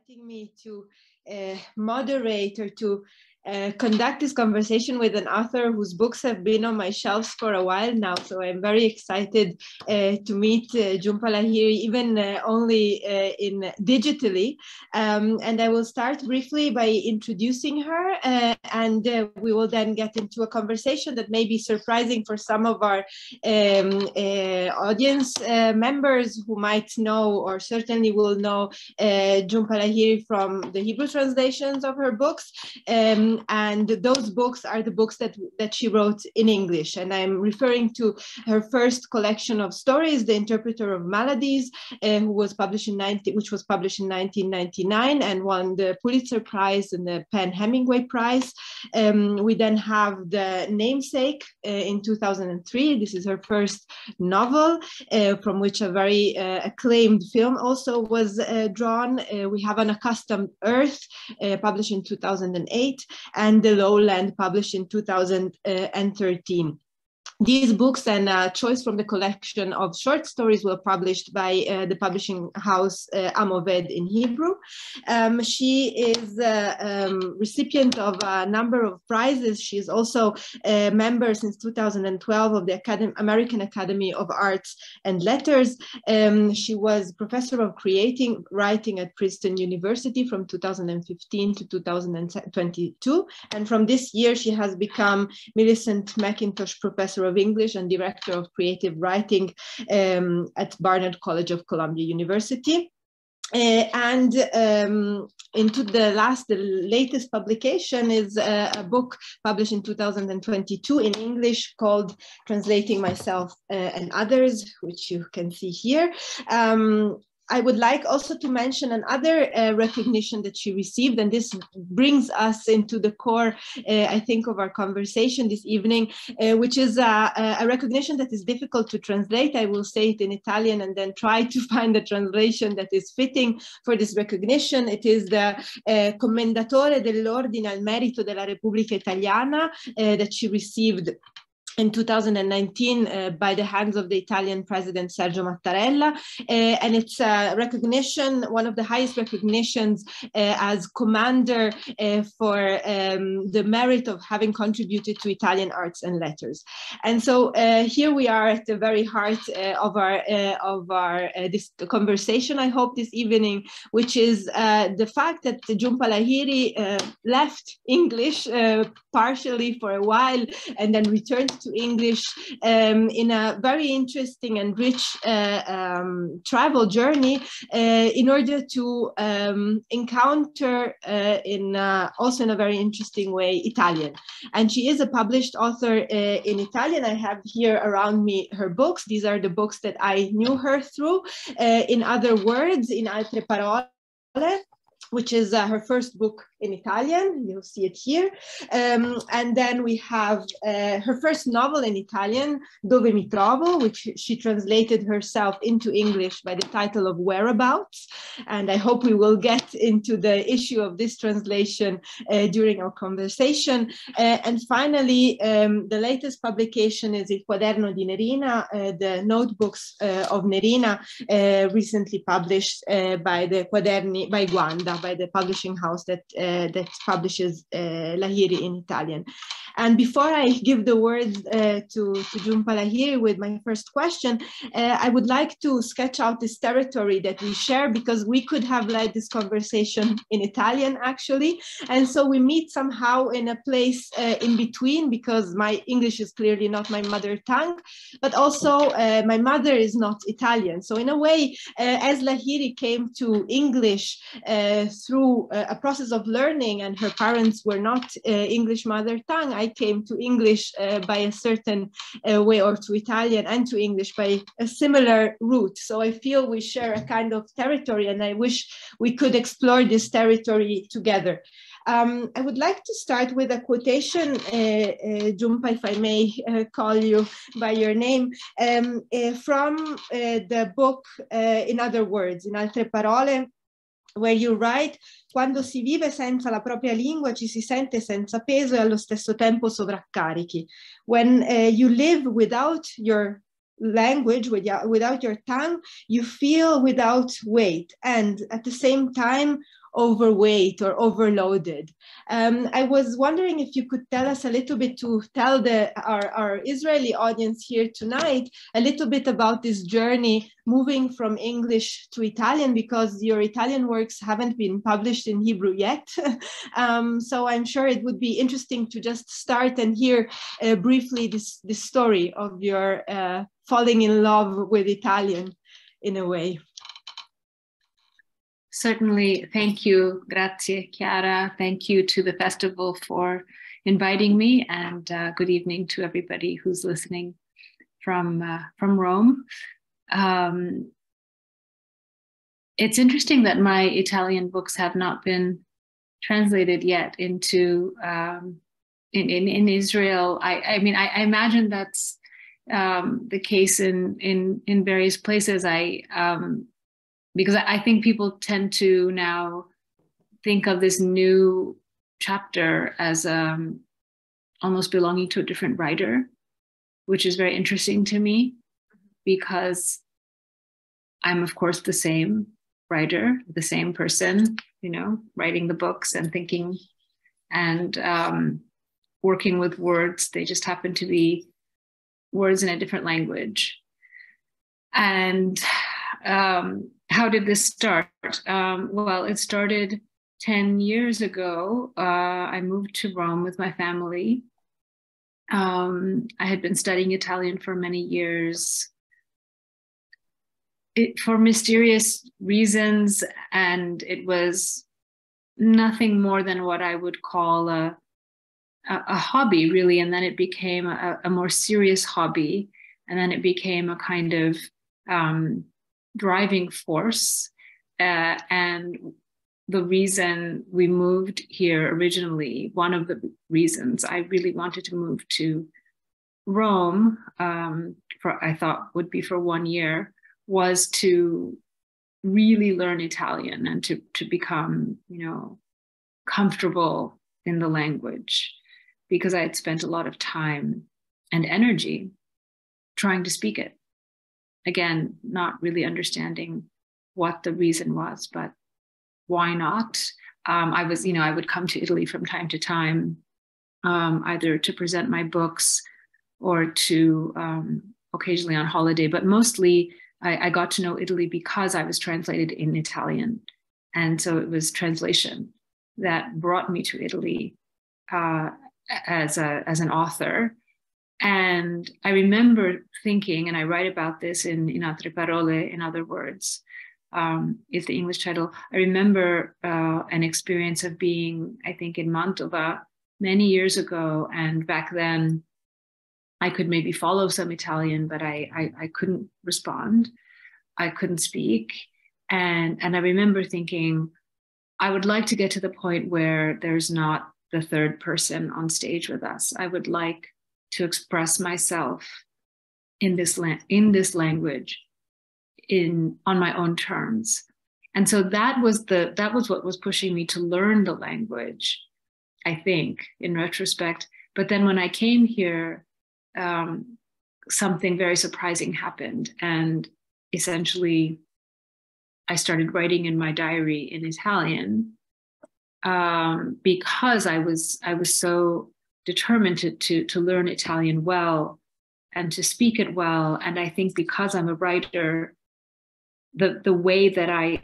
inviting me to moderate or to conduct this conversation with an author whose books have been on my shelves for a while now. So I'm very excited to meet Jhumpa Lahiri, even only digitally. And I will start briefly by introducing her, and we will then get into a conversation that may be surprising for some of our audience members who might know, or certainly will know, Jhumpa Lahiri from the Hebrew translations of her books. And those books are the books that she wrote in English. And I'm referring to her first collection of stories, The Interpreter of Maladies, which was published in 1999 and won the Pulitzer Prize and the PEN/Hemingway Prize. We then have The Namesake in 2003. This is her first novel, from which a very acclaimed film also was drawn. We have Unaccustomed Earth, published in 2008, and The Lowland, published in 2013. These books and a choice from the collection of short stories were published by the publishing house Amoved in Hebrew. She is a recipient of a number of prizes. She is also a member since 2012 of the American Academy of Arts and Letters. She was professor of creative writing at Princeton University from 2015 to 2022. And from this year, she has become Millicent McIntosh Professor of English and Director of Creative Writing at Barnard College of Columbia University. Into the latest publication is a book published in 2022 in English called Translating Myself and Others, which you can see here. I would like also to mention another recognition that she received, and this brings us into the core, I think, of our conversation this evening, which is a recognition that is difficult to translate. I will say it in Italian and then try to find a translation that is fitting for this recognition. It is the Commendatore dell'Ordine al Merito della Repubblica Italiana that she received in 2019 by the hands of the Italian President Sergio Mattarella, and it's a recognition, one of the highest recognitions as commander for the merit of having contributed to Italian arts and letters. And so here we are at the very heart of our this conversation, I hope, this evening, which is the fact that Jhumpa Lahiri left English partially for a while and then returned to English in a very interesting and rich travel journey in order to encounter also in a very interesting way Italian. And she is a published author in Italian. I have here around me her books. These are the books that I knew her through. In Other Words, In Altre Parole, which is her first book in Italian. You'll see it here. And then we have her first novel in Italian, Dove mi trovo, which she translated herself into English by the title of Whereabouts. And I hope we will get into the issue of this translation during our conversation. And finally, the latest publication is Il Quaderno di Nerina, the notebooks of Nerina, recently published by Guanda, by the publishing house that publishes Lahiri in Italian. And before I give the word to Jhumpa Lahiri with my first question, I would like to sketch out this territory that we share, because we could have led this conversation in Italian, actually. And so we meet somehow in a place in between, because my English is clearly not my mother tongue, but also my mother is not Italian. So in a way, as Lahiri came to English through a process of learning, and her parents were not English mother tongue, I came to English by a certain way, or to Italian and to English by a similar route. So I feel we share a kind of territory, and I wish we could explore this territory together. I would like to start with a quotation, Jhumpa, if I may call you by your name, from the book In Other Words, In Altre Parole, where you write: quando si vive senza la propria lingua ci si sente senza peso e allo stesso tempo sovraccarichi. When you live without your language, without your tongue, you feel without weight, and at the same time overweight or overloaded. I was wondering if you could tell us a little bit, to tell our Israeli audience here tonight a little bit about this journey moving from English to Italian, because your Italian works haven't been published in Hebrew yet. So I'm sure it would be interesting to just start and hear briefly this story of your falling in love with Italian in a way. Certainly. Thank you. Grazie, Chiara. Thank you to the festival for inviting me, and good evening to everybody who's listening from Rome. It's interesting that my Italian books have not been translated yet into in Israel. I mean, I imagine that's the case in various places. Because I think people tend to now think of this new chapter as almost belonging to a different writer, which is very interesting to me, because I'm, of course, the same writer, the same person, you know, writing the books and thinking and working with words. They just happen to be words in a different language. And how did this start? Well, it started 10 years ago. I moved to Rome with my family. I had been studying Italian for many years for mysterious reasons, and it was nothing more than what I would call a hobby, really. And then it became a more serious hobby, and then it became a kind of driving force. And the reason we moved here originally, one of the reasons I really wanted to move to Rome, I thought would be for 1 year, was to really learn Italian and to become, you know, comfortable in the language, because I had spent a lot of time and energy trying to speak it. Again, not really understanding what the reason was, but why not? I would come to Italy from time to time, either to present my books or to occasionally on holiday, but mostly I got to know Italy because I was translated in Italian. And so it was translation that brought me to Italy as an author. And I remember thinking, and I write about this in Altre Parole, in other words, is the English title. I remember an experience of being, I think, in Mantova many years ago. And back then, I could maybe follow some Italian, but I couldn't respond. I couldn't speak. And I remember thinking, I would like to get to the point where there's not the third person on stage with us. I would like to express myself in this language on my own terms. And so that was what was pushing me to learn the language, I think, in retrospect. But then when I came here, something very surprising happened. And essentially, I started writing in my diary in Italian because I was so determined to learn Italian well and to speak it well. And I think because I'm a writer, the way that I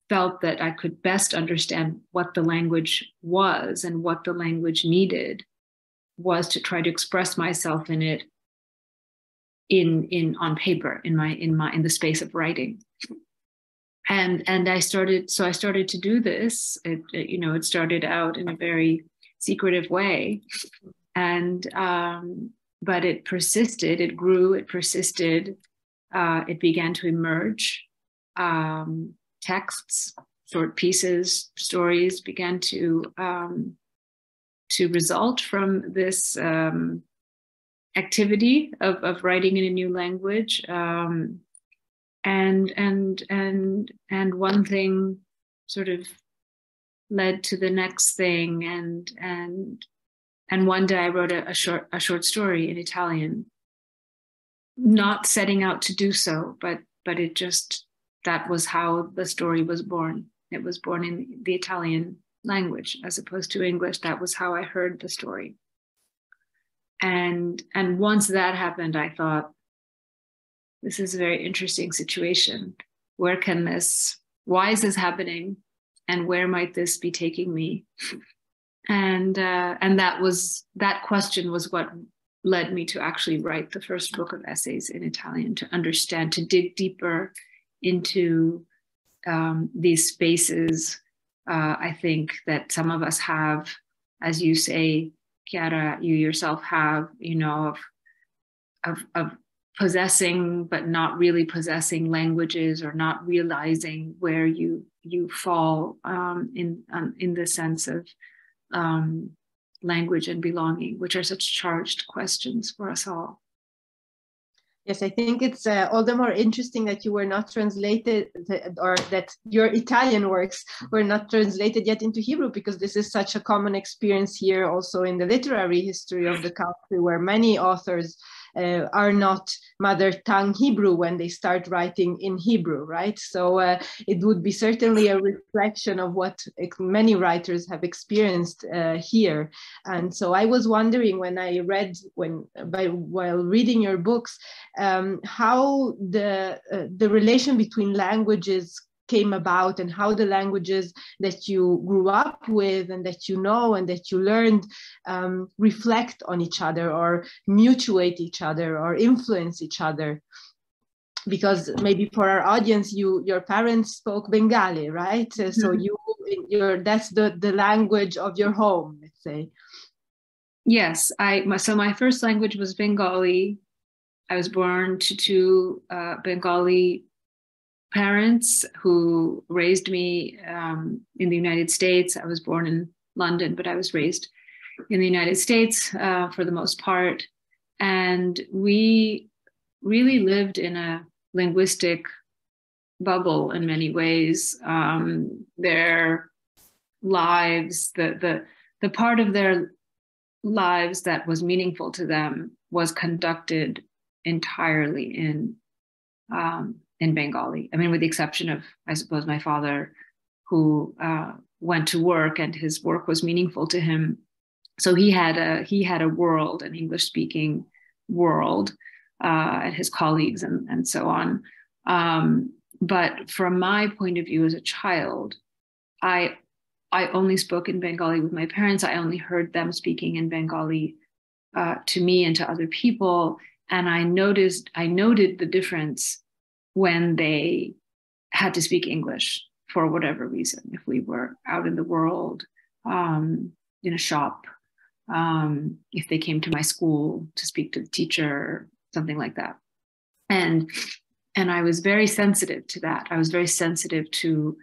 felt that I could best understand what the language was and what the language needed was to try to express myself in it on paper, in the space of writing. And I started to do this. It started out in a very secretive way, and but it persisted. It grew. It persisted. It began to emerge. Texts, short pieces, stories began to result from this activity of writing in a new language. And one thing sort of led to the next thing, and one day I wrote a short story in Italian, not setting out to do so, but it just, that was how the story was born. It was born in the Italian language as opposed to English. That was how I heard the story. And once that happened, I thought, this is a very interesting situation. Why is this happening? And where might this be taking me? And that question was what led me to actually write the first book of essays in Italian, to understand, to dig deeper into these spaces. I think that some of us have, as you say, Chiara, you yourself have, of possessing but not really possessing languages, or not realizing where you fall in the sense of language and belonging, which are such charged questions for us all. Yes, I think it's all the more interesting that you were not translated, or that your Italian works were not translated yet into Hebrew, because this is such a common experience here also in the literary history of the country, where many authors are not mother tongue Hebrew when they start writing in Hebrew, right? So it would be certainly a reflection of what many writers have experienced here. And so I was wondering, when I read, while reading your books, how the relation between languages came about, and how the languages that you grew up with and that you know and that you learned reflect on each other, or mutuate each other, or influence each other. Because maybe for our audience, your parents spoke Bengali, right? So that's the language of your home, let's say. Yes, so my first language was Bengali. I was born to two Bengali parents who raised me in the United States. I was born in London, but I was raised in the United States for the most part. And we really lived in a linguistic bubble in many ways. Their lives, the part of their lives that was meaningful to them was conducted entirely in Bengali. I mean, with the exception of, I suppose, my father, who went to work, and his work was meaningful to him. So he had a world, an English-speaking world, and his colleagues and so on. But from my point of view as a child, I only spoke in Bengali with my parents. I only heard them speaking in Bengali to me and to other people. And I noted the difference when they had to speak English for whatever reason. If we were out in the world, in a shop, if they came to my school to speak to the teacher, something like that. And I was very sensitive to that. I was very sensitive to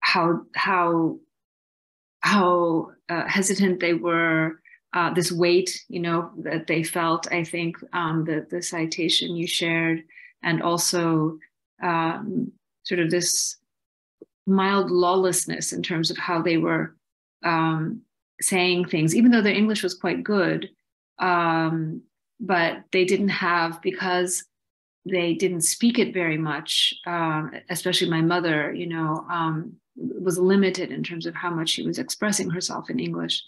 how hesitant they were, this weight, that they felt. I think the citation you shared, and also sort of this mild lawlessness in terms of how they were saying things, even though their English was quite good, but they didn't have, because they didn't speak it very much, especially my mother, was limited in terms of how much she was expressing herself in English,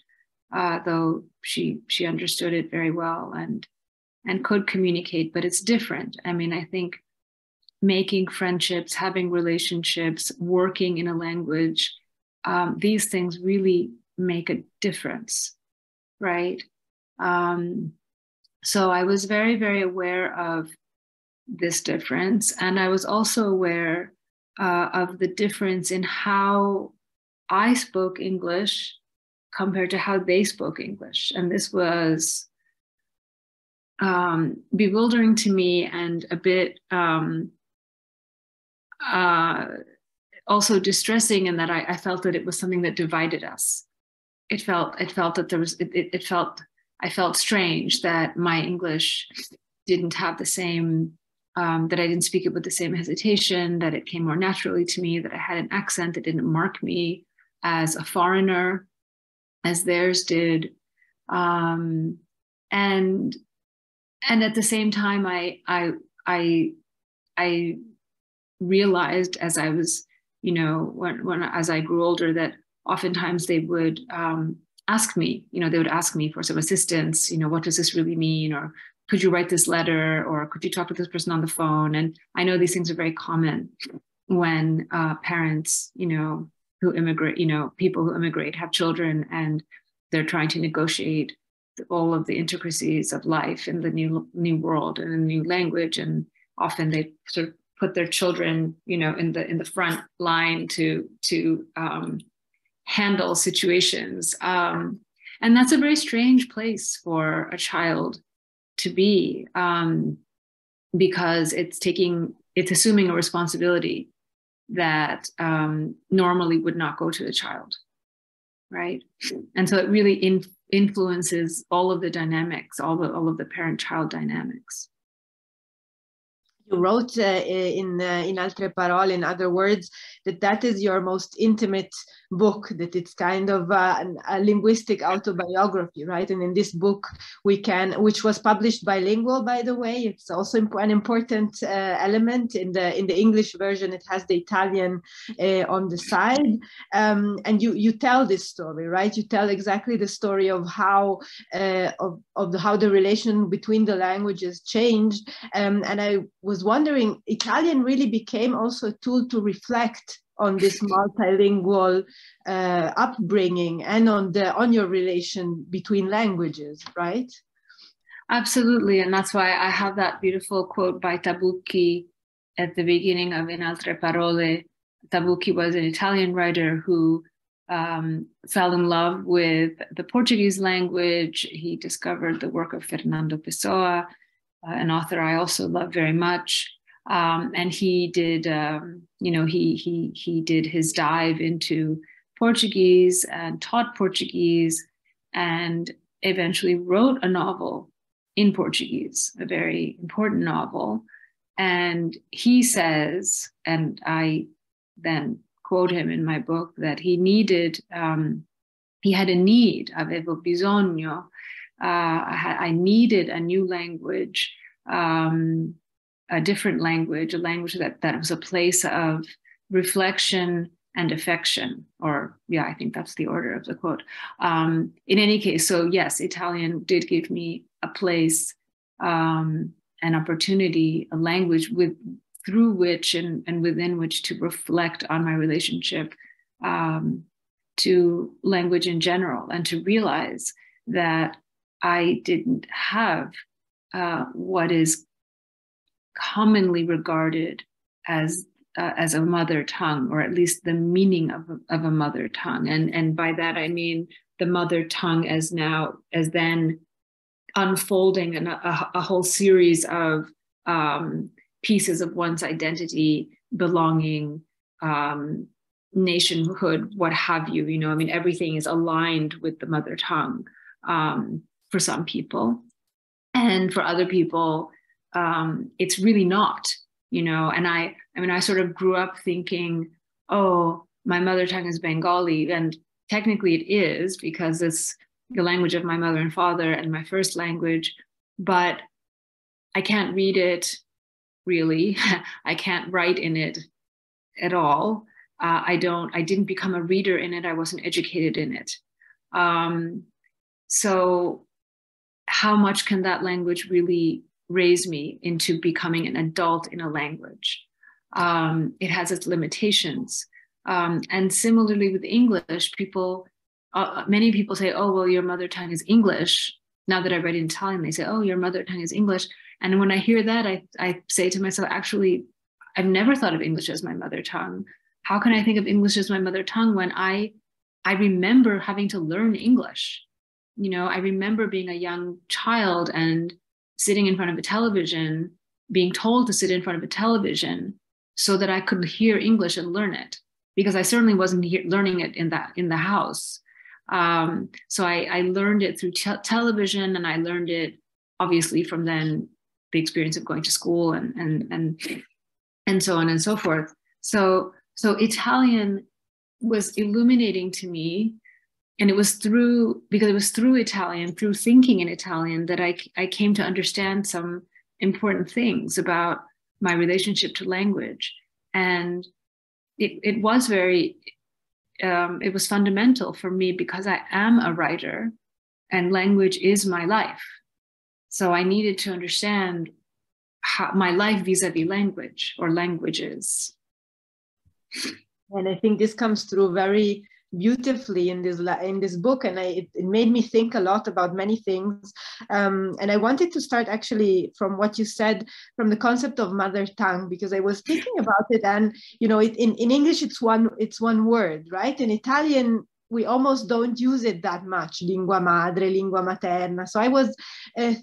though she understood it very well and could communicate. But it's different. I mean, I think making friendships, having relationships, working in a language, these things really make a difference, right? So I was very, very aware of this difference. And I was also aware of the difference in how I spoke English compared to how they spoke English. And this was bewildering to me, and a bit also distressing, in that I felt that it was something that divided us. I felt strange that my English didn't have the same, that I didn't speak it with the same hesitation, that it came more naturally to me, that I had an accent that didn't mark me as a foreigner, as theirs did. And at the same time, I realized, as I was you know, when as I grew older, that oftentimes they would ask me, you know, they would ask me for some assistance, you know, what does this really mean? Or could you write this letter? Or could you talk to this person on the phone? And I know these things are very common when parents, you know, who immigrate, you know, people who immigrate have children and they're trying to negotiate all of the intricacies of life in the new world and a new language. And often they sort of put their children, you know, in the front line to handle situations. And that's a very strange place for a child to be, because it's assuming a responsibility that normally would not go to the child, right? And so it really influences all of the dynamics, all of the parent-child dynamics. You wrote in Altre Parole, in other words, that is your most intimate book, that it's kind of a linguistic autobiography, right? And in this book, which was published bilingual, by the way, it's also an important element. In the English version, it has the Italian on the side, and you tell this story, right? You tell exactly the story of how how the relation between the languages changed, and I was wondering, Italian really became also a tool to reflect on this multilingual upbringing and on your relation between languages, right? Absolutely, and that's why I have that beautiful quote by Tabucchi at the beginning of In Altre Parole. Tabucchi was an Italian writer who fell in love with the Portuguese language. He discovered the work of Fernando Pessoa, an author I also love very much. And he did, you know, he did his dive into Portuguese and taught Portuguese, and eventually wrote a novel in Portuguese, a very important novel. And he says, and I then quote him in my book, that he had a need, avevo bisogno, I needed a new language, a different language, a language that was a place of reflection and affection, or yeah, I think that's the order of the quote. In any case, so yes, Italian did give me a place, an opportunity, a language through which and within which to reflect on my relationship to language in general, and to realize that I didn't have what is commonly regarded as a mother tongue, or at least the meaning of a mother tongue. And by that, I mean the mother tongue as then unfolding a whole series of pieces of one's identity, belonging, nationhood, what have you, you know, I mean, everything is aligned with the mother tongue. For some people, and for other people, it's really not, you know. And I mean, I sort of grew up thinking, oh, my mother tongue is Bengali, and technically it is, because it's the language of my mother and father and my first language, but I can't read it really. I can't write in it at all. I didn't become a reader in it. I wasn't educated in it. So how much can that language really raise me into becoming an adult in a language? It has its limitations. And similarly with English, many people say, oh, well, your mother tongue is English. Now that I read in Italian, they say, oh, your mother tongue is English. And when I hear that, I say to myself, actually, I've never thought of English as my mother tongue. How can I think of English as my mother tongue when I remember having to learn English? You know, I remember being a young child and sitting in front of a television, being told to sit in front of a television so that I could hear English and learn it, because I certainly wasn't learning it in the house. So I learned it through television, and I learned it obviously from then the experience of going to school and so on and so forth. So Italian was illuminating to me. And it was through Italian, through thinking in Italian, that I came to understand some important things about my relationship to language. And it was very, it was fundamental for me because I am a writer and language is my life. So I needed to understand how my life vis-a-vis language or languages. And I think this comes through very beautifully in this book, and it made me think a lot about many things. And I wanted to start actually from what you said, from the concept of mother tongue, because I was thinking about it, and you know, in English it's one word, right? In Italian we almost don't use it that much, lingua madre, lingua materna. So I was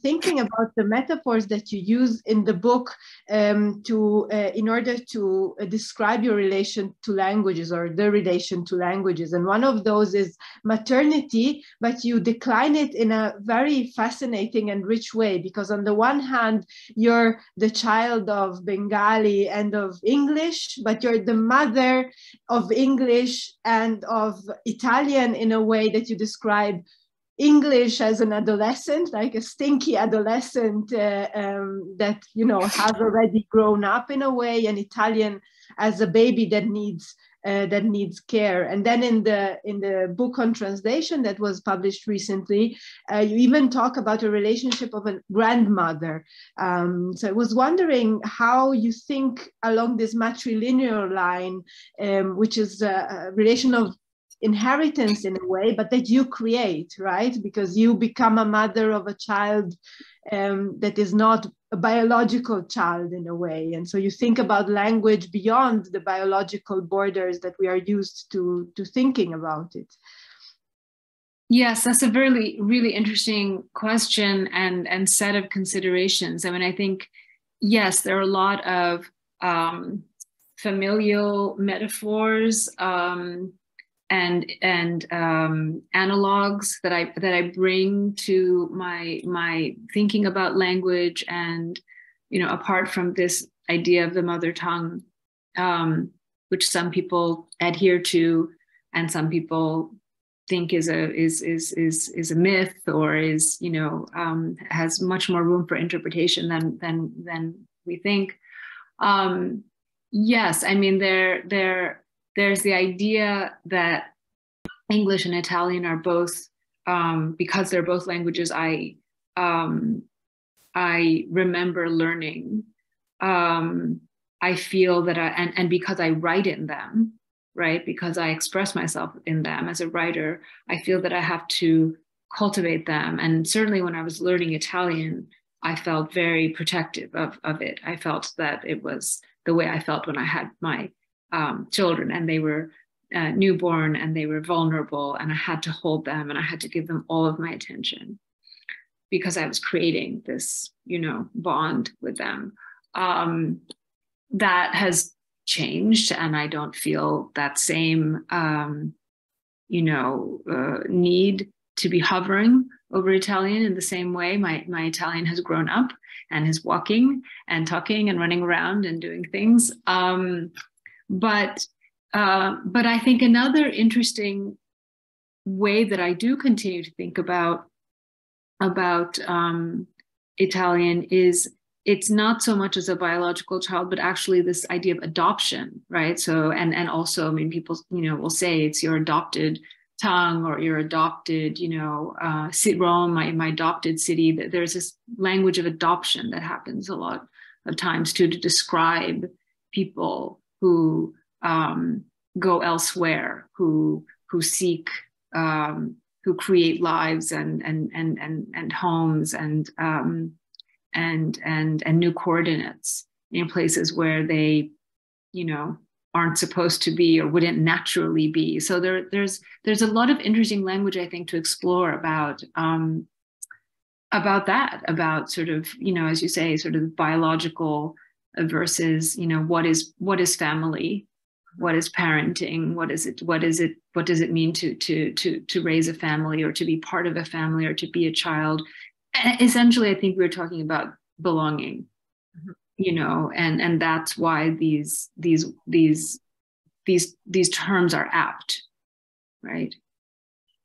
thinking about the metaphors that you use in the book in order to describe your relation to languages, or the relation to languages. And one of those is maternity, but you decline it in a very fascinating and rich way, because on the one hand, you're the child of Bengali and of English, but you're the mother of English and of Italian, in a way that you describe English as an adolescent, like a stinky adolescent that, you know, has already grown up in a way, and Italian as a baby that needs care. And then in the book on translation that was published recently, you even talk about a relationship of a grandmother. So I was wondering how you think along this matrilineal line, which is a relation of inheritance in a way, but that you create, right? Because you become a mother of a child that is not a biological child in a way. And so you think about language beyond the biological borders that we are used to thinking about it. Yes, that's a really interesting question and set of considerations. I mean, I think, yes, there are a lot of familial metaphors and analogs that I bring to my thinking about language. And, you know, apart from this idea of the mother tongue, which some people adhere to and some people think is a myth, or is, you know, has much more room for interpretation than we think. Yes, I mean, there's the idea that English and Italian are both, because they're both languages I remember learning. I feel that and because I write in them, right? Because I express myself in them as a writer, I feel that I have to cultivate them. And certainly when I was learning Italian, I felt very protective of it. I felt that it was the way I felt when I had my children, and they were newborn and they were vulnerable, and I had to hold them and I had to give them all of my attention because I was creating this, you know, bond with them. That has changed, and I don't feel that same, you know, need to be hovering over Italian in the same way. My Italian has grown up and is walking and talking and running around and doing things. But I think another interesting way that I do continue to think about Italian is it's not so much as a biological child, but actually this idea of adoption, right? So and also, I mean, people, you know, will say it's your adopted tongue or your adopted, you know, Rome, my adopted city. There's this language of adoption that happens a lot of times too, to describe people who go elsewhere, who seek, who create lives and homes and new coordinates in places where they, you know, aren't supposed to be or wouldn't naturally be. So there's a lot of interesting language, I think, to explore about that, about sort of, you know, as you say, sort of biological versus, you know, what is family, what is parenting, what does it mean to raise a family, or to be part of a family, or to be a child. And essentially, I think we're talking about belonging, you know, and that's why these terms are apt, right?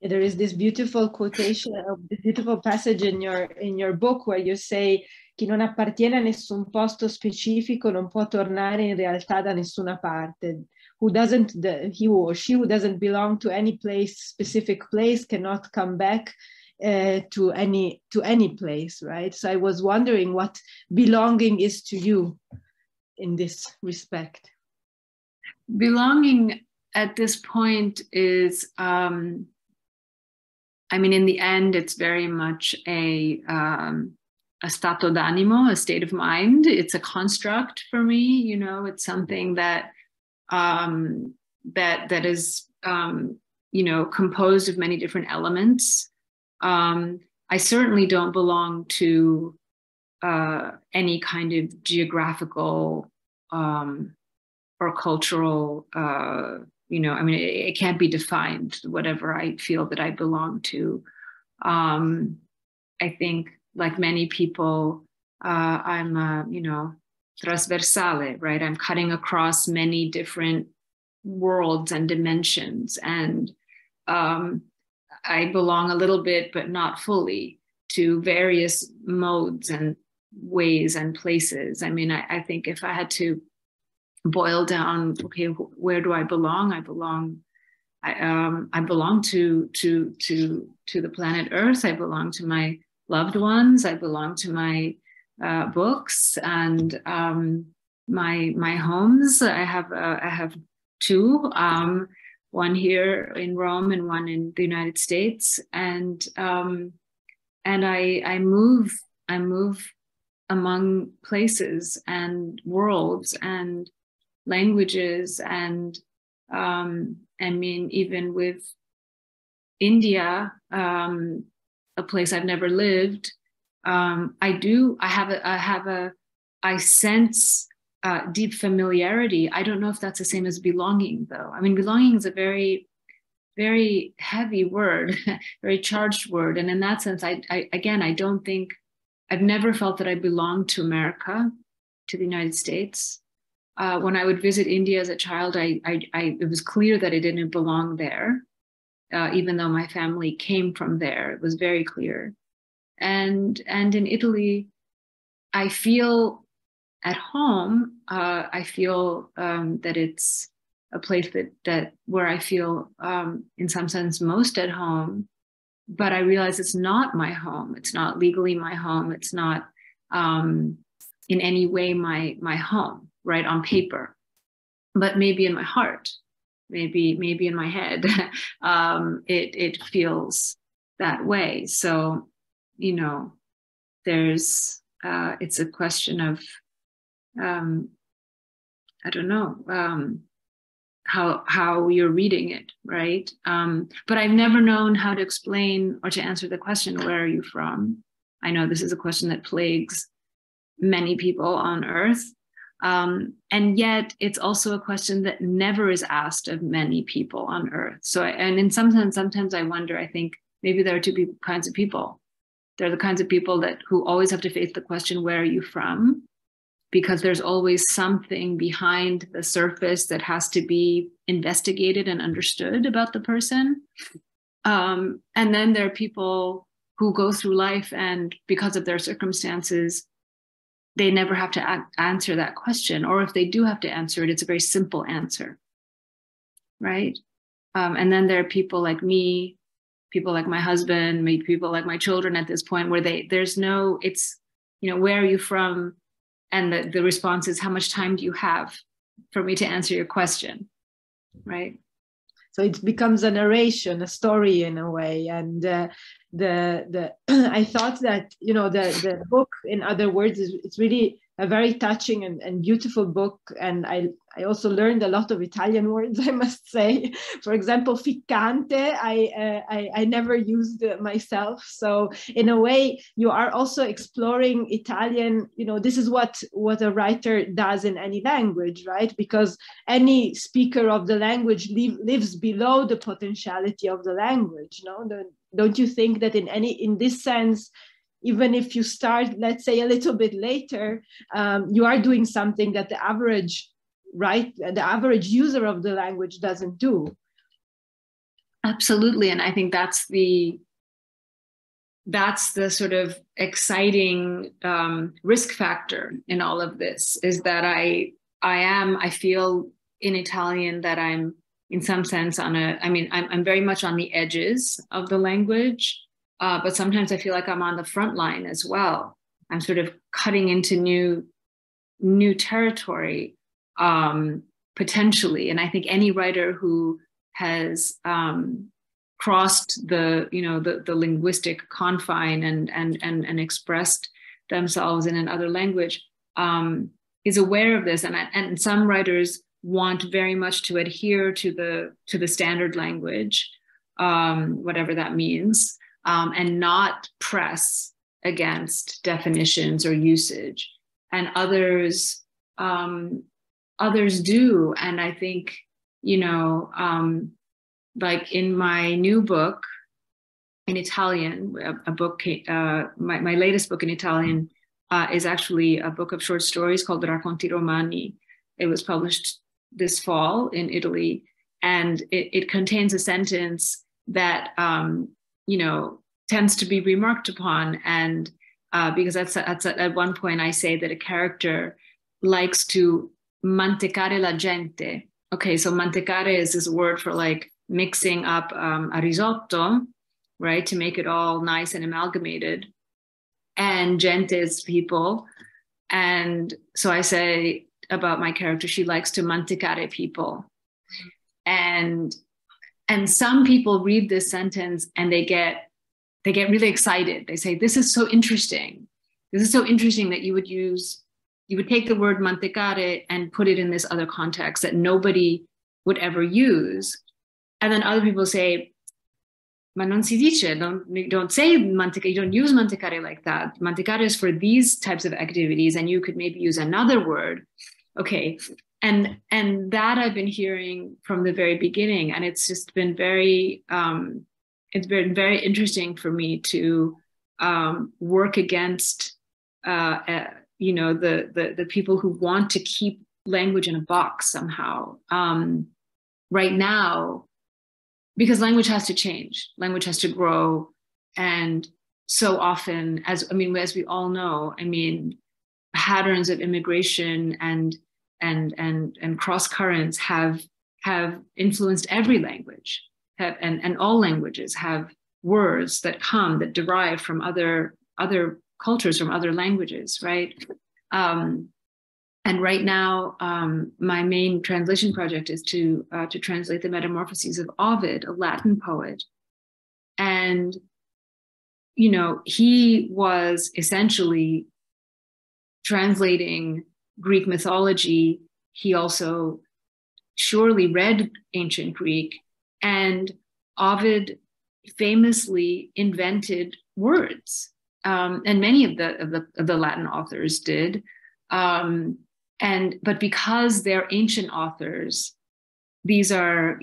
There is this beautiful quotation, this beautiful passage in your book where you say: chi non appartiene a nessun posto specifico non può tornare in realtà da nessuna parte. he or she who doesn't belong to any specific place cannot come back to any place, right? So I was wondering what belonging is to you in this respect. Belonging at this point is, I mean, in the end, it's very much a stato d'animo, a state of mind. It's a construct for me, you know. It's something that that is, you know, composed of many different elements. I certainly don't belong to any kind of geographical or cultural, you know, I mean, it can't be defined, whatever I feel that I belong to. I think, like many people, I'm, you know, trasversale, right? I'm cutting across many different worlds and dimensions. And I belong a little bit, but not fully, to various modes and ways and places. I mean, I think if I had to boil down, okay, where do I belong? I belong to the planet Earth. I belong to my loved ones. I belong to my books and my homes. I have two, one here in Rome and one in the United States, and I move among places and worlds and languages, and I mean, even with India, a place I've never lived, I sense deep familiarity. I don't know if that's the same as belonging, though. I mean, belonging is a very, very heavy word, very charged word. And in that sense, I don't think, I've never felt that I belonged to America, to the United States. When I would visit India as a child, it was clear that I didn't belong there, even though my family came from there. It was very clear. And in Italy, I feel at home. I feel that it's a place that where I feel, in some sense, most at home. But I realize it's not my home. It's not legally my home. It's not in any way my home, right, on paper. But maybe in my heart, maybe in my head, it feels that way. So, you know, there's it's a question of I don't know, how you're reading it, right? But I've never known how to explain or to answer the question, where are you from? I know this is a question that plagues many people on Earth. And yet it's also a question that never is asked of many people on Earth. So, and in some sense, sometimes I wonder, I think maybe there are two kinds of people. There are the kinds of people who always have to face the question, where are you from? Because there's always something behind the surface that has to be investigated and understood about the person. And then there are people who go through life, and because of their circumstances, they never have to answer that question. Or if they do have to answer it, it's a very simple answer, right? And then there are people like me, people like my husband, maybe people like my children at this point, where there's no, it's, you know, where are you from? And the response is, how much time do you have for me to answer your question, right? So it becomes a narration, a story in a way. And I thought that, you know, the book, in other words, it's really a very touching and beautiful book. And I also learned a lot of Italian words, I must say. For example, ficcante, I never used myself. So in a way, you are also exploring Italian. You know, this is what a writer does in any language, right? Because any speaker of the language lives below the potentiality of the language. No, don't you think that in this sense, even if you start, let's say, a little bit later, you are doing something that the average user of the language doesn't do? Absolutely. And I think that's the sort of exciting risk factor in all of this, is that I feel in Italian that I'm in some sense I'm very much on the edges of the language, but sometimes I feel like I'm on the front line as well. I'm sort of cutting into new territory, potentially. And I think any writer who has crossed the linguistic confine and expressed themselves in another language is aware of this. And some writers want very much to adhere to the standard language, whatever that means, and not press against definitions or usage. And others do. And I think, like in my new book in Italian, my latest book in Italian is actually a book of short stories called Racconti Romani. It was published this fall in Italy, and it contains a sentence that tends to be remarked upon, and because that's at one point I say that a character likes to mantecare la gente. Okay, so mantecare is this word for like mixing up a risotto, right, to make it all nice and amalgamated, and gente is people. And so I say about my character, she likes to mantecare people. And some people read this sentence and they get really excited. They say, this is so interesting. This is so interesting that you would take the word mantecare and put it in this other context that nobody would ever use. And then other people say, ma non si dice, don't say mantecare, you don't use mantecare like that. Mantecare is for these types of activities, and you could maybe use another word. Okay. And that I've been hearing from the very beginning. And it's just been very interesting for me to work against the people who want to keep language in a box somehow. Right now, because language has to change, language has to grow. And so often, as we all know, patterns of immigration and cross currents have influenced every language, and all languages have words that derive from other cultures, from other languages, right? And right now, my main translation project is to translate the Metamorphoses of Ovid, a Latin poet. And, he was essentially translating Greek mythology. He also surely read ancient Greek, and Ovid famously invented words, and many of the Latin authors did. But because they're ancient authors, these are,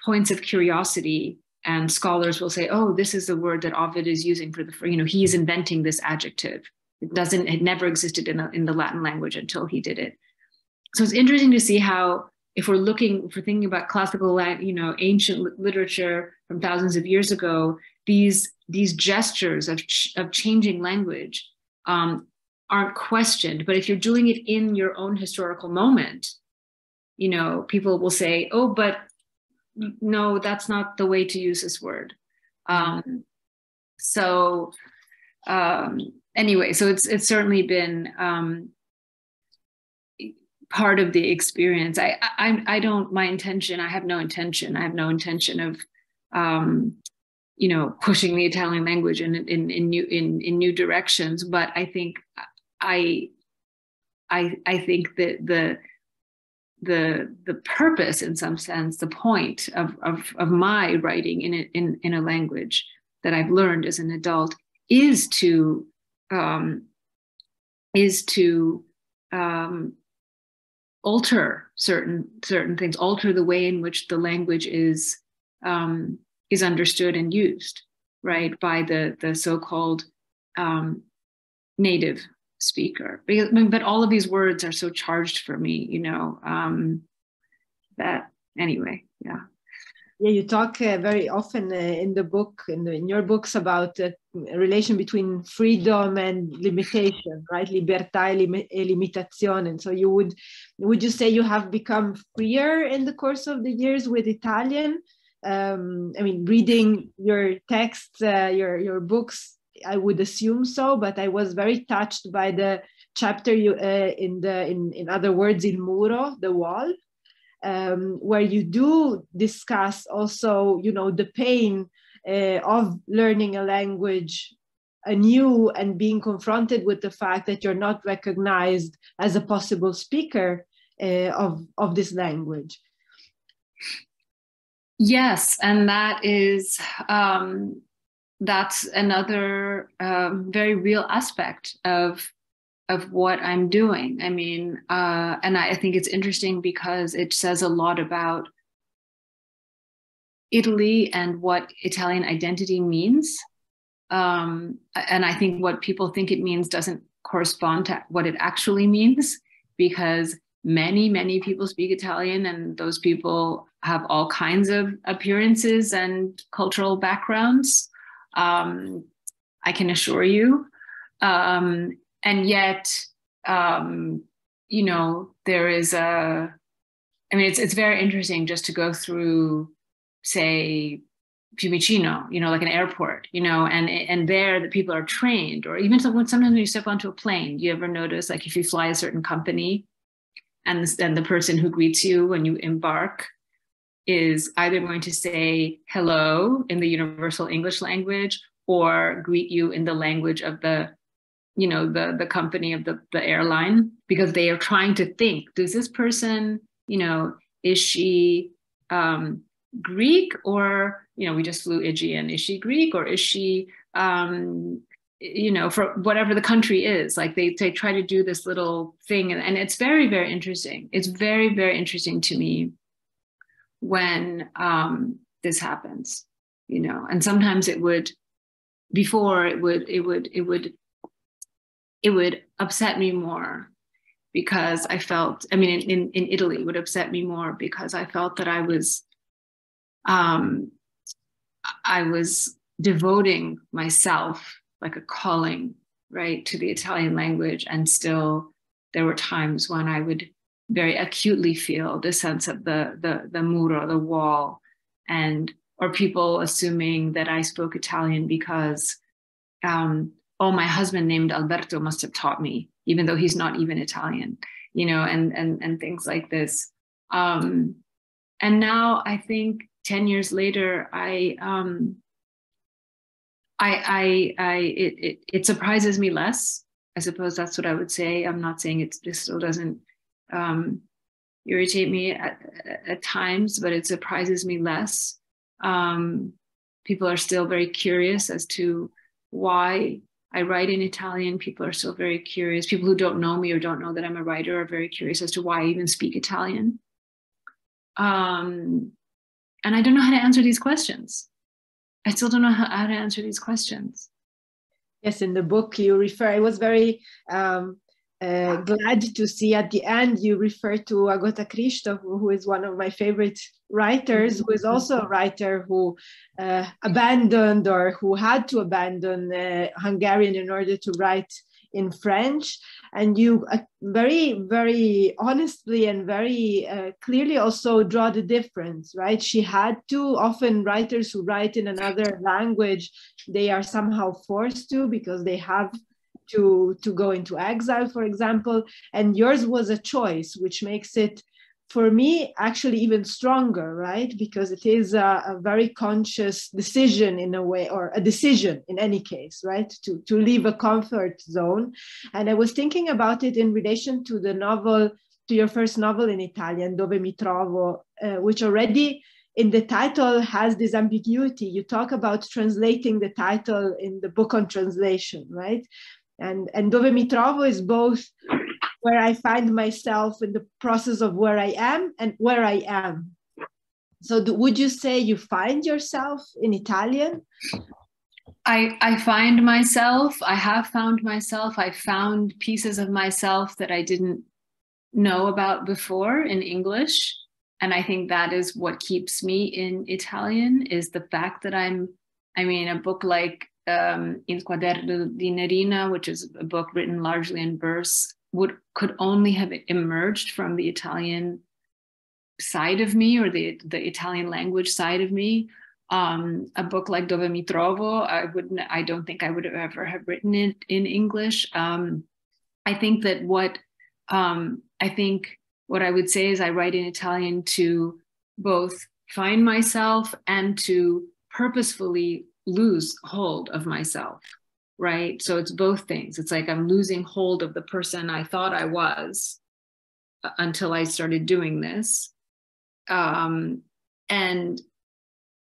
points of curiosity, and scholars will say, oh, this is the word that Ovid is using he's inventing this adjective. It never existed in the Latin language until he did it. So it's interesting to see how, if we're thinking about classical, ancient literature from thousands of years ago, these gestures of changing language aren't questioned. But if you're doing it in your own historical moment, people will say, oh, but no, that's not the way to use this word. Anyway, so it's certainly been part of the experience. I have no intention of pushing the Italian language in new directions. But I think I think that the purpose, in some sense, the point of my writing in a language that I've learned as an adult is to alter certain things, alter the way in which the language is understood and used, right, by the so-called native speaker. But all of these words are so charged for me, that anyway, yeah. Yeah, you talk very often in the book, in your books, about a relation between freedom and limitation, right? Libertà e limitazione. And so would you say you have become freer in the course of the years with Italian? I mean, reading your texts, your books, I would assume so, but I was very touched by the chapter you in other words, Il Muro, the wall. Where you do discuss also, you know, the pain of learning a language anew and being confronted with the fact that you're not recognized as a possible speaker of this language. Yes, and that is that's another very real aspect of what I'm doing. I mean, and I think it's interesting because it says a lot about Italy and what Italian identity means. And I think what people think it means doesn't correspond to what it actually means, because many people speak Italian, and those people have all kinds of appearances and cultural backgrounds. I can assure you. And yet, you know, there is I mean, it's very interesting just to go through, say, Fiumicino, you know, like an airport, you know, and there the people are trained, or even sometimes when you step onto a plane, you ever notice, like if you fly a certain company and the person who greets you when you embark is either going to say hello in the universal English language or greet you in the language of the, you know, the company of the airline, because they are trying to think, does this person, you know, is she Greek, or, you know, we just flew Aegean, is she Greek, or is she, you know, for whatever the country is, like they try to do this little thing. And it's very, very interesting. It's very, very interesting to me when this happens, you know, and sometimes it would upset me more, because I felt, I mean, in Italy, it would upset me more because I felt that I was devoting myself like a calling, right, to the Italian language. And still there were times when I would very acutely feel the sense of the muro, the wall, or people assuming that I spoke Italian because, oh, my husband named Alberto must have taught me, even though he's not even Italian, you know, and things like this. And now I think 10 years later, it surprises me less. I suppose that's what I would say. I'm not saying it still doesn't irritate me at times, but it surprises me less. People are still very curious as to why I write in Italian. People are still very curious. People who don't know me or don't know that I'm a writer are very curious as to why I even speak Italian. And I don't know how to answer these questions. I still don't know how to answer these questions. Yes, in the book you refer, I was very glad to see at the end you refer to Agota Christo, who is one of my favorite writers, who is also a writer who abandoned, or who had to abandon Hungarian in order to write in French. And you very, very honestly and very clearly also draw the difference, right? She had to. Often writers who write in another language, they are somehow forced to, because they have to go into exile, for example. And yours was a choice, which makes it, for me, actually even stronger, right? Because it is a very conscious decision in a way, or a decision in any case, right? To leave a comfort zone. And I was thinking about it in relation to the novel, to your first novel in Italian, Dove mi trovo, which already in the title has this ambiguity. You talk about translating the title in the book on translation, right? And Dove mi trovo is both where I find myself in the process of where I am and where I am. So would you say you find yourself in Italian? I find myself, I have found myself, I found pieces of myself that I didn't know about before in English. I think that is what keeps me in Italian, is the fact that a book like Il Quaderno di Nerina, which is a book written largely in verse, could only have emerged from the Italian side of me, or the Italian language side of me. A book like Dove mi trovo, I don't think I would have ever have written it in English. I think that what I would say is I write in Italian to both find myself and to purposefully lose hold of myself, right? So it's both things. It's like I'm losing hold of the person I thought I was until I started doing this.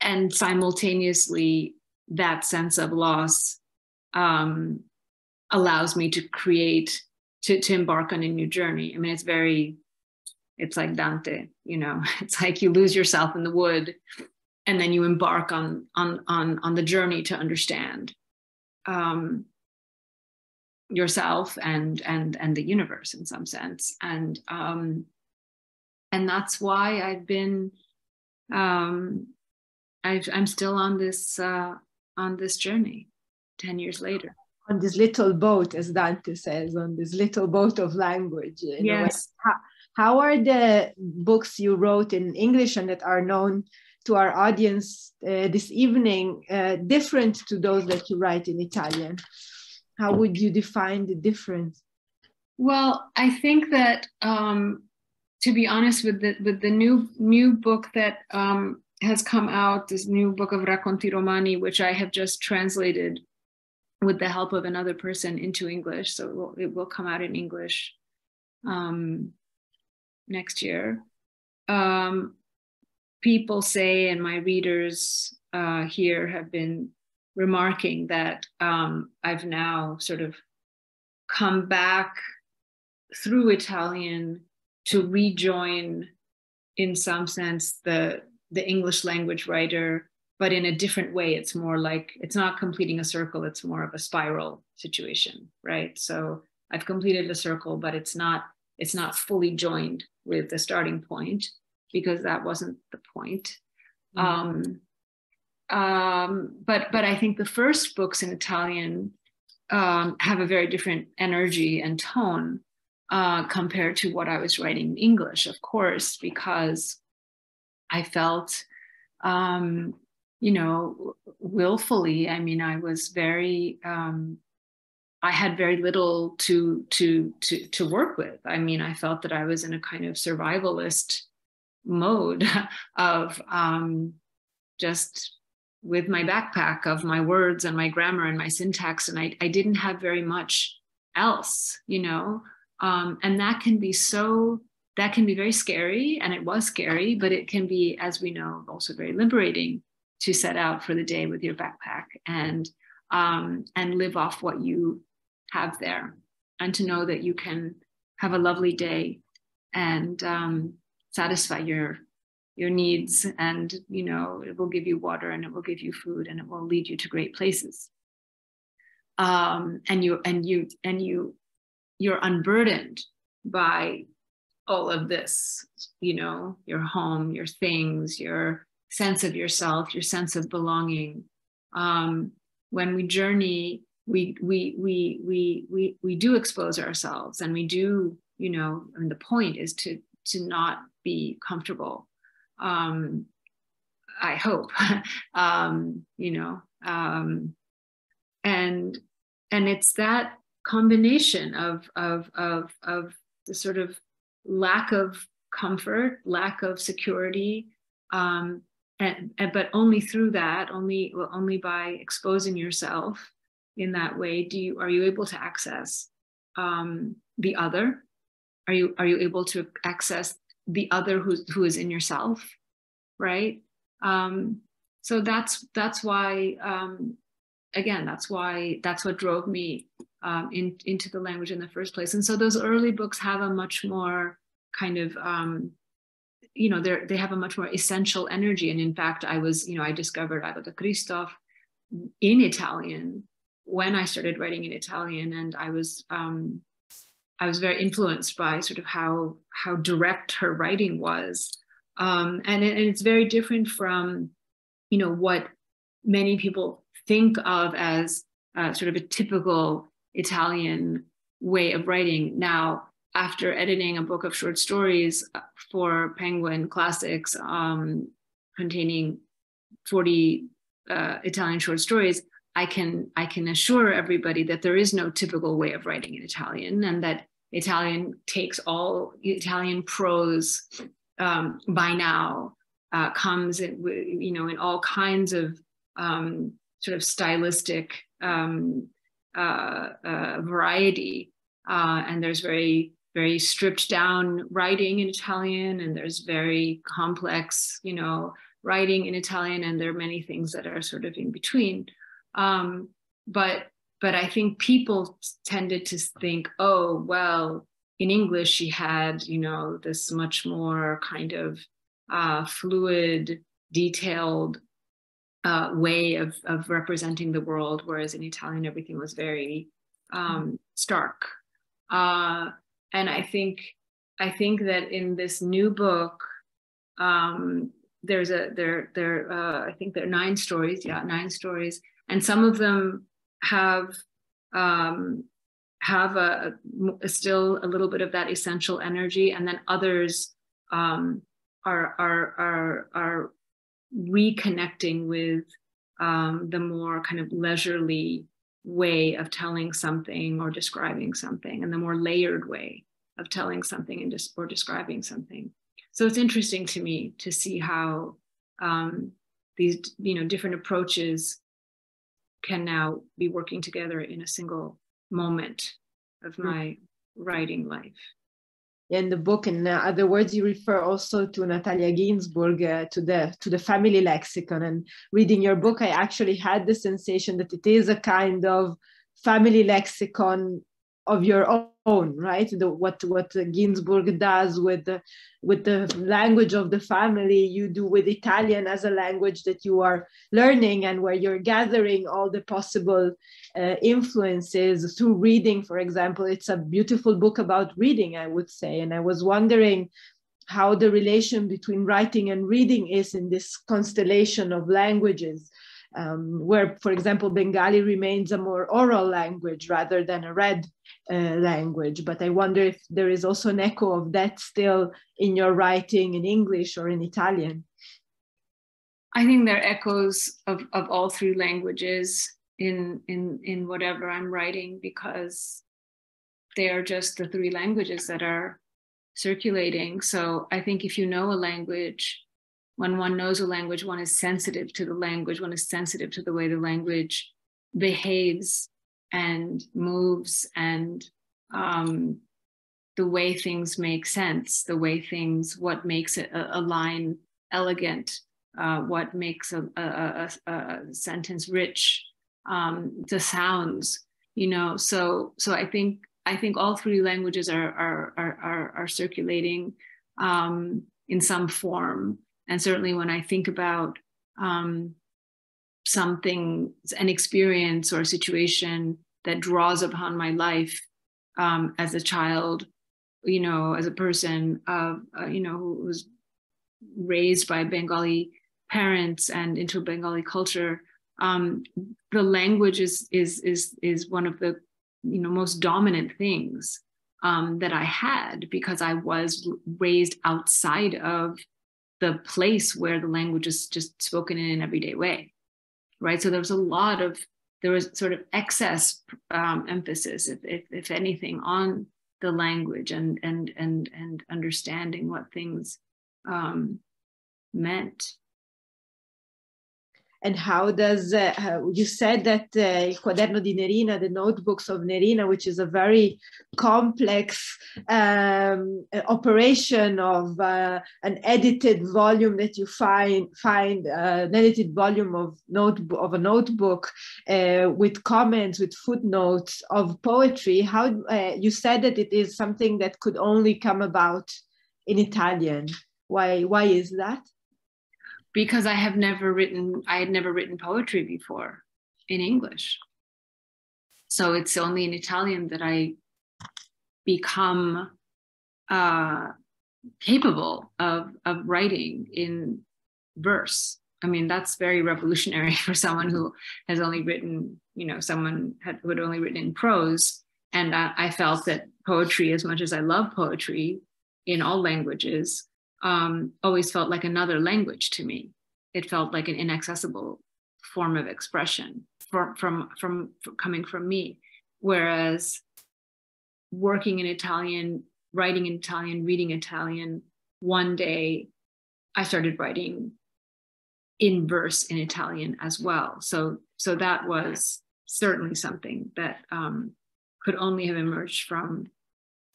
And simultaneously, that sense of loss allows me to create, to embark on a new journey. I mean, it's like Dante, it's like you lose yourself in the wood and then you embark on the journey to understand yourself and the universe in some sense. And that's why I've been, I'm still on this journey 10 years later. On this little boat, as Dante says, on this little boat of language. Yes. How are the books you wrote in English and that are known to our audience this evening different to those that you write in Italian? How would you define the difference? Well, I think that to be honest, with the new book that has come out, this new book of Racconti Romani, which I have just translated with the help of another person into English, so it will come out in English next year. People say, and my readers here have been remarking that I've now sort of come back through Italian to rejoin, in some sense, the English language writer, but in a different way. It's more like, it's not completing a circle, it's more of a spiral situation, right? So I've completed a circle, but it's not fully joined with the starting point, because that wasn't the point. Mm-hmm. But I think the first books in Italian have a very different energy and tone compared to what I was writing in English, of course, because I felt, willfully. I mean, I was very, I had very little to work with. I mean, I felt that I was in a kind of survivalist mode of just with my backpack of my words and my grammar and my syntax, and I didn't have very much else, and that can be very scary, and it was scary, but it can be, as we know, also very liberating to set out for the day with your backpack and live off what you have there, and to know that you can have a lovely day and satisfy your needs, and it will give you water, and it will give you food, and it will lead you to great places. And you're unburdened by all of this, your home, your things, your sense of yourself, your sense of belonging. When we journey, we do expose ourselves, and we do, and the point is to not be comfortable. I hope, and it's that combination of the sort of lack of comfort, lack of security, but only through that, only by exposing yourself in that way are you able to access the other. Are you able to access the other who is in yourself, right? So that's why, again, that's what drove me into the language in the first place. And so those early books have a much more kind of, they have a much more essential energy. And in fact, I discovered Agata Christoph in Italian when I started writing in Italian, and I was very influenced by sort of how direct her writing was, And it's very different from, what many people think of as sort of a typical Italian way of writing. Now, after editing a book of short stories for Penguin Classics, containing 40 Italian short stories, I can assure everybody that there is no typical way of writing in Italian, and that Italian takes all Italian prose by now comes in, in all kinds of sort of stylistic variety, and there's very, very stripped down writing in Italian, and there's very complex, writing in Italian, and there are many things that are sort of in between. But I think people tended to think, oh, well, in English, she had, this much more kind of fluid, detailed way of representing the world, whereas in Italian, everything was very stark. And I think that in this new book, I think there are 9 stories, 9 stories, and some of them have still a little bit of that essential energy, and then others are reconnecting with the more kind of leisurely way of telling something or describing something, and the more layered way of telling something and or describing something. So it's interesting to me to see how these different approaches can now be working together in a single moment of my writing life. In the book, in other words, you refer also to Natalia Ginzburg, to the family lexicon. And reading your book, I actually had the sensation that it is a kind of family lexicon of your own, right? What Ginzburg does with the language of the family, you do with Italian as a language that you are learning, and where you're gathering all the possible influences through reading. For example, it's a beautiful book about reading, I would say. And I was wondering how the relation between writing and reading is in this constellation of languages, where, for example, Bengali remains a more oral language rather than a read language. But I wonder if there is also an echo of that still in your writing in English or in Italian. I think there are echoes of all 3 languages in whatever I'm writing, because they are just the 3 languages that are circulating. So I think if you know a language, when one knows a language, one is sensitive to the language, one is sensitive to the way the language behaves and moves, and the way things make sense, what makes a line elegant, what makes a sentence rich, the sounds, So I think all 3 languages are circulating in some form. And certainly when I think about something, an experience or a situation that draws upon my life as a child, as a person who was raised by Bengali parents and into a Bengali culture, the language is one of the most dominant things that I had, because I was raised outside of the place where the language is just spoken in an everyday way, right? So there was sort of excess emphasis, if anything, on the language and understanding what things meant. And how does, you said that Il Quaderno di Nerina, the notebooks of Nerina, which is a very complex operation of an edited volume that you find an edited volume of a notebook with comments, with footnotes of poetry. How you said that it is something that could only come about in Italian. Why is that? Because I had never written poetry before in English. So it's only in Italian that I become capable of writing in verse. I mean, that's very revolutionary for someone who has only written, someone who had only written in prose. And I felt that poetry, as much as I love poetry in all languages, always felt like another language to me. It felt like an inaccessible form of expression from coming from me. Whereas working in Italian, writing in Italian, reading Italian, one day I started writing in verse in Italian as well. So that was certainly something that could only have emerged from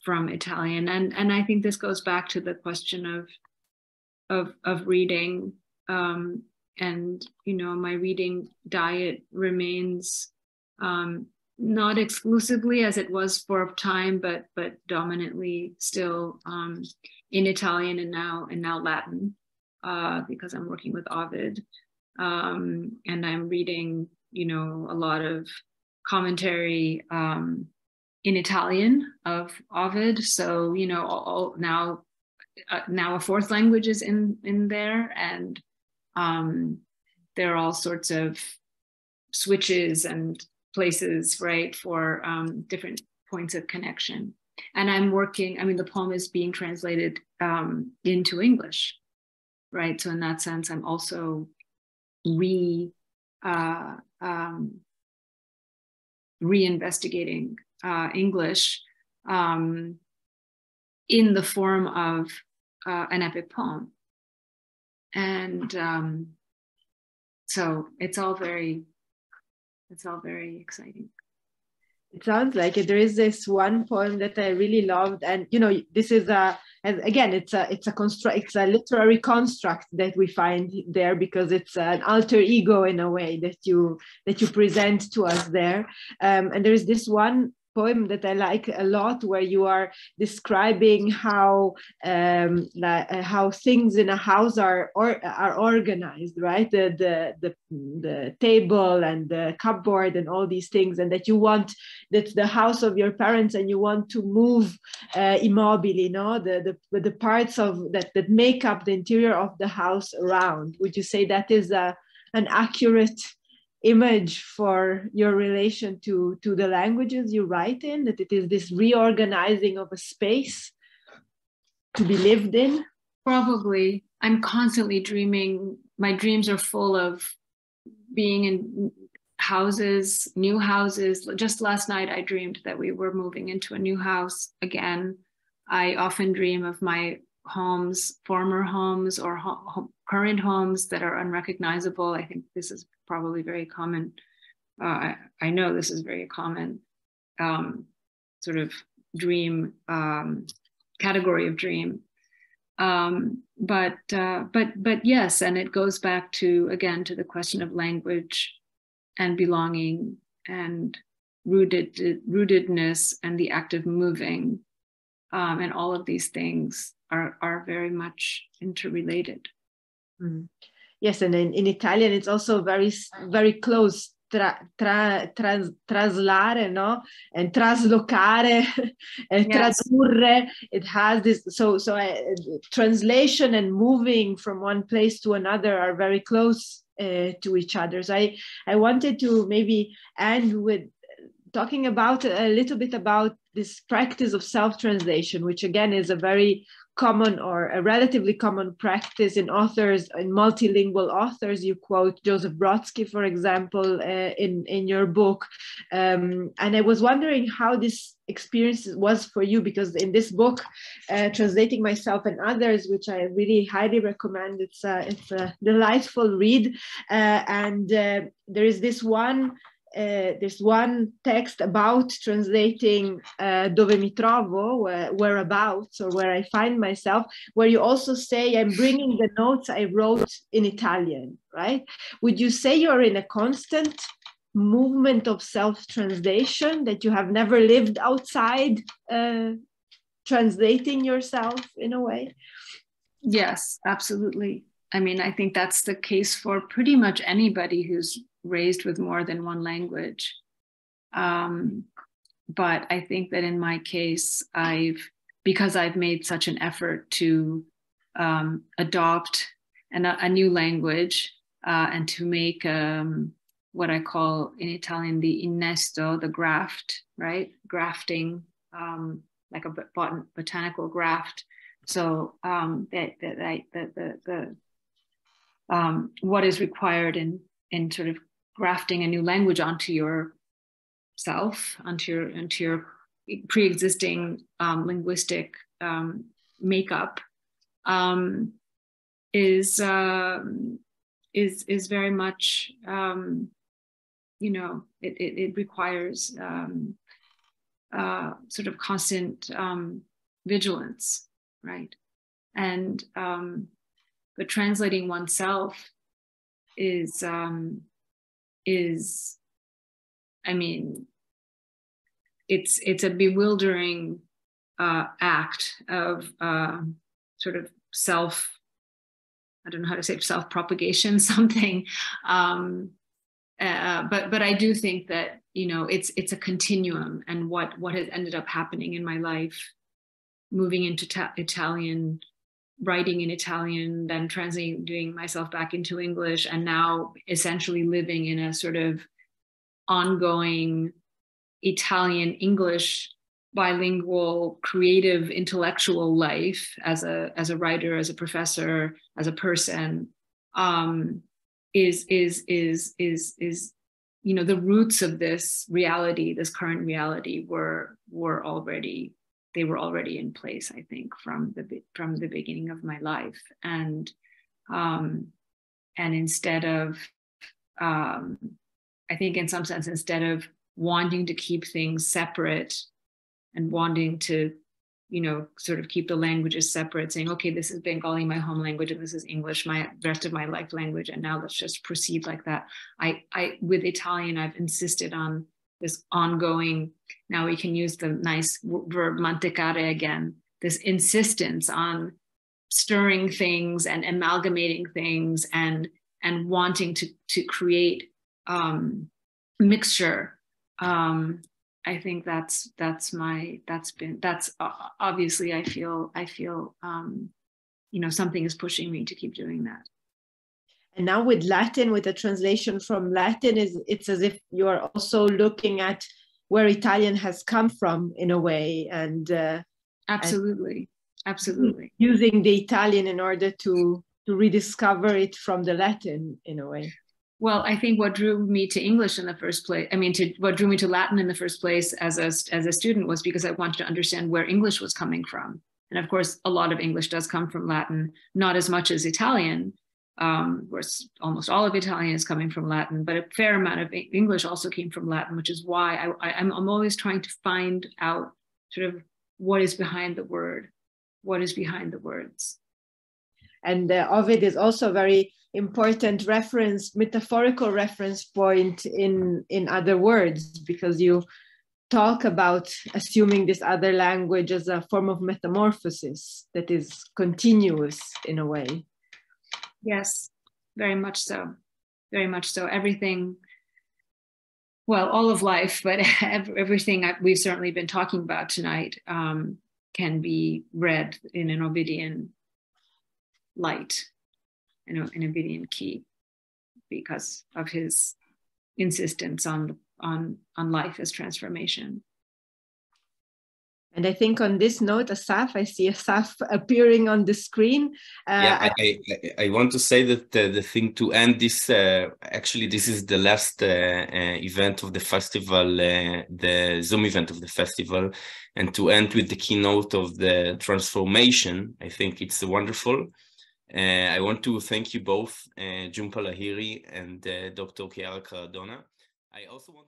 Italian. And I think this goes back to the question of reading. And my reading diet remains not exclusively as it was for a time, but dominantly still in Italian and now Latin, because I'm working with Ovid, and I'm reading a lot of commentary in Italian of Ovid. So now a fourth language is in there, and there are all sorts of switches and places, right, for different points of connection. And I'm working, the poem is being translated into English, right? So in that sense, I'm also reinvestigating English in the form of an epic poem. And so it's all very exciting. It sounds like it. There is this one poem that I really loved, and this is it's a literary construct that we find there, because it's an alter ego in a way that you present to us there. And there is this one poem that I like a lot, where you are describing how things in a house are organized, right? The table and the cupboard and all these things, and that you want, that's the house of your parents, and you want to move immobili, the parts of that make up the interior of the house around. Would you say that is an accurate image for your relation to the languages you write in, that it is this reorganizing of a space to be lived in? Probably. I'm constantly dreaming. My dreams are full of being in houses, new houses. Just last night, I dreamed that we were moving into a new house again. I often dream of my homes, former homes, or current homes that are unrecognizable. I think this is probably very common. I know this is very common sort of dream category of dream. But yes, and it goes back to, again, to the question of language and belonging and rootedness and the act of moving, and all of these things are very much interrelated. Mm. Yes, and in Italian it's also very, very close. Traslare, no, and traslocare, and yes. Tradurre. It has this. So translation and moving from one place to another are very close to each other. So I wanted to maybe end with talking about a little bit about this practice of self-translation, which again is a very common, or a relatively common practice in authors, in multilingual authors. You quote Joseph Brodsky, for example, in your book. And I was wondering how this experience was for you, because in this book, Translating Myself and Others, which I really highly recommend, it's a delightful read. And there is this one text about translating dove mi trovo, whereabouts, or where I find myself, where you also say, I'm bringing the notes I wrote in Italian, right? Would you say you're in a constant movement of self-translation, that you have never lived outside translating yourself in a way? Yes, absolutely. I mean, I think that's the case for pretty much anybody who's raised with more than one language. But I think that in my case, I've because I've made such an effort to adopt a new language and to make what I call in Italian the innesto, the graft, right? Grafting, like a botanical graft. So what is required in sort of grafting a new language onto yourself, onto your pre-existing linguistic makeup is very much it requires sort of constant vigilance, right? And but translating oneself is I mean, it's a bewildering act of sort of I don't know how to say, self-propagation, something. But I do think that, it's a continuum, and what has ended up happening in my life, moving into Italian, writing in Italian, then translating myself back into English, and now essentially living in a sort of ongoing Italian-English bilingual, creative, intellectual life as a writer, as a professor, as a person, is the roots of this reality, this current reality, were already in place, I think, from the beginning of my life. And instead of I think in some sense, instead of wanting to keep things separate and wanting to, sort of keep the languages separate, saying, okay, this is Bengali, my home language, and this is English, my rest of my life language, and now let's just proceed like that. I with Italian, I've insisted on this ongoing, now we can use the nice verb mantecare again, this insistence on stirring things and amalgamating things and wanting to create mixture. I think that's obviously I feel something is pushing me to keep doing that. And now with Latin, with the translation from Latin, it's as if you are also looking at where Italian has come from in a way, and absolutely using the Italian in order to rediscover it from the Latin in a way. Well, I think what drew me to English in the first place, what drew me to Latin in the first place as a student was because I wanted to understand where English was coming from. And of course, a lot of English does come from Latin, not as much as Italian. Of course, almost all of Italian is coming from Latin, but a fair amount of English also came from Latin, which is why I'm always trying to find out sort of what is behind the word, what is behind the words. And Ovid is also a very important metaphorical reference point in other words, because you talk about assuming this other language as a form of metamorphosis that is continuous in a way. Yes, very much so. Very much so. Everything, well, all of life, but everything we've certainly been talking about tonight can be read in an Ovidian light, in an Ovidian key, because of his insistence on life as transformation. And I think on this note, Asaf, I see Asaf appearing on the screen. I want to say that the thing to end this, actually, this is the last event of the festival, the Zoom event of the festival, and to end with the keynote of the transformation, I think it's wonderful. I want to thank you both, Jhumpa Lahiri and Dr. Chiara Cardona. I also want